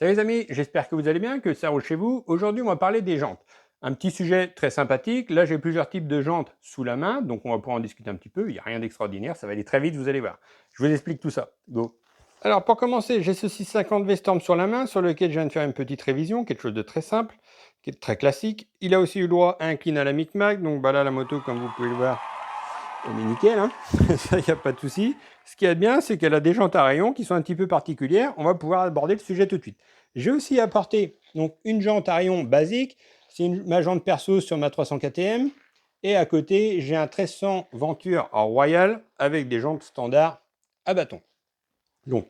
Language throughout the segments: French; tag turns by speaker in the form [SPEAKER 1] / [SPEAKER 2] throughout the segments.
[SPEAKER 1] Salut les amis, j'espère que vous allez bien, que ça roule chez vous. Aujourd'hui, on va parler des jantes. Un petit sujet très sympathique. Là, j'ai plusieurs types de jantes sous la main, donc on va pouvoir en discuter un petit peu. Il n'y a rien d'extraordinaire, ça va aller très vite, vous allez voir. Je vous explique tout ça. Go. Alors, pour commencer, j'ai ce 650 V-Storm sur la main, sur lequel je viens de faire une petite révision, quelque chose de très simple, qui est très classique. Il a aussi eu le droit à un clean à la Micmac, donc bah là, la moto, comme vous pouvez le voir, elle est nickel, hein. Ça, il n'y a pas de souci. Ce qui est bien, c'est qu'elle a des jantes à rayons qui sont un petit peu particulières. On va pouvoir aborder le sujet tout de suite. J'ai aussi apporté donc une jante à rayons basique. C'est ma jante perso sur ma 300 KTM. Et à côté, j'ai un 1300 Venture Royal avec des jantes standards à bâton. Donc,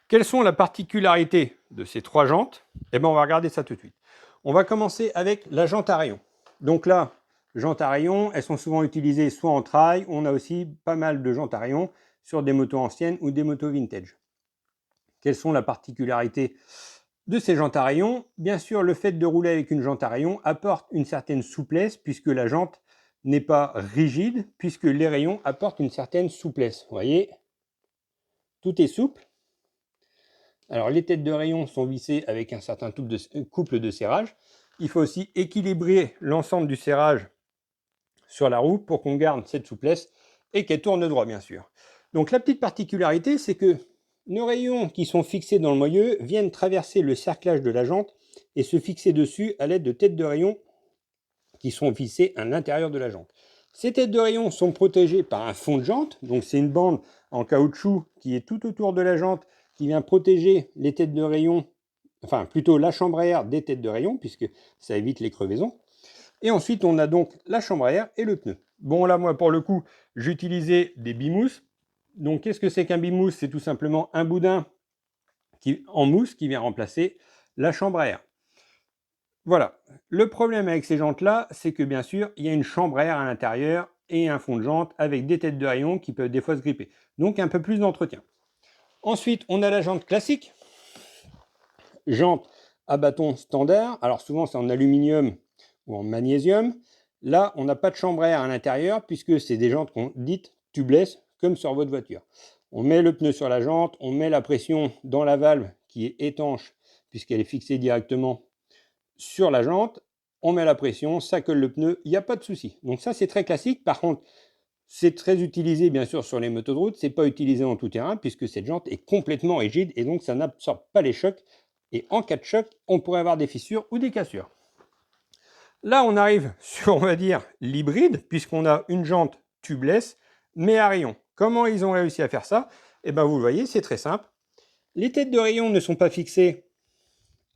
[SPEAKER 1] quelles sont les particularités de ces trois jantes? Eh bien, on va regarder ça tout de suite. On va commencer avec la jante à rayons. Donc là, jantes à rayons, elles sont souvent utilisées soit en trail, on a aussi pas mal de jantes à rayons sur des motos anciennes ou des motos vintage. Quelles sont les particularités de ces jantes à rayons? Bien sûr, le fait de rouler avec une jante à rayons apporte une certaine souplesse puisque la jante n'est pas rigide, puisque les rayons apportent une certaine souplesse. Vous voyez, tout est souple. Alors, les têtes de rayon sont vissées avec un certain couple de serrage. Il faut aussi équilibrer l'ensemble du serrage sur la roue pour qu'on garde cette souplesse et qu'elle tourne droit, bien sûr. Donc, la petite particularité, c'est que nos rayons qui sont fixés dans le moyeu viennent traverser le cerclage de la jante et se fixer dessus à l'aide de têtes de rayon qui sont vissées à l'intérieur de la jante. Ces têtes de rayon sont protégées par un fond de jante, donc c'est une bande en caoutchouc qui est tout autour de la jante qui vient protéger les têtes de rayon, enfin plutôt la chambre à air des têtes de rayon, puisque ça évite les crevaisons. Et ensuite, on a donc la chambre à air et le pneu. Bon, là, moi, pour le coup, j'utilisais des bimousse. Donc, qu'est-ce que c'est qu'un bimousse? C'est tout simplement un boudin en mousse qui vient remplacer la chambre à air. Voilà. Le problème avec ces jantes-là, c'est que bien sûr, il y a une chambre à air à l'intérieur et un fond de jante avec des têtes de rayon qui peuvent des fois se gripper. Donc, un peu plus d'entretien. Ensuite, on a la jante classique. Jante à bâton standard. Alors, souvent, c'est en aluminium ou en magnésium. Là, on n'a pas de chambre à air à l'intérieur puisque c'est des jantes qu'on dites tubeless, comme sur votre voiture. On met le pneu sur la jante, on met la pression dans la valve qui est étanche puisqu'elle est fixée directement sur la jante. On met la pression, ça colle le pneu, il n'y a pas de souci. Donc ça, c'est très classique. Par contre, c'est très utilisé bien sûr sur les motos de route. C'est pas utilisé en tout terrain puisque cette jante est complètement rigide et donc ça n'absorbe pas les chocs. Et en cas de choc, on pourrait avoir des fissures ou des cassures. Là, on arrive sur, on va dire, l'hybride, puisqu'on a une jante tubeless, mais à rayon. Comment ils ont réussi à faire ça? Eh bien, vous le voyez, c'est très simple. Les têtes de rayon ne sont pas fixées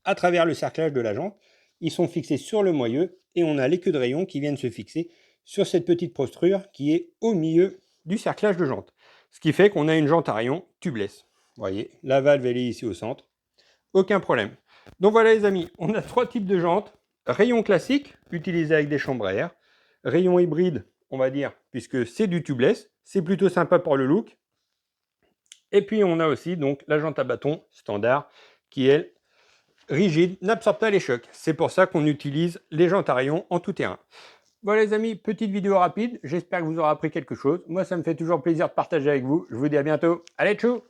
[SPEAKER 1] à travers le cerclage de la jante. Ils sont fixés sur le moyeu et on a les queues de rayon qui viennent se fixer sur cette petite posture qui est au milieu du cerclage de jante. Ce qui fait qu'on a une jante à rayon tubeless. Vous voyez, la valve, elle est ici au centre. Aucun problème. Donc voilà les amis, on a trois types de jantes. Rayon classique, utilisé avec des chambres à air. Rayon hybride, on va dire, puisque c'est du tubeless. C'est plutôt sympa pour le look. Et puis on a aussi donc la jante à bâton standard, qui est rigide, n'absorbe pas les chocs. C'est pour ça qu'on utilise les jantes à rayon en tout terrain. Voilà les amis, petite vidéo rapide. J'espère que vous aurez appris quelque chose. Moi, ça me fait toujours plaisir de partager avec vous. Je vous dis à bientôt. Allez, tchou!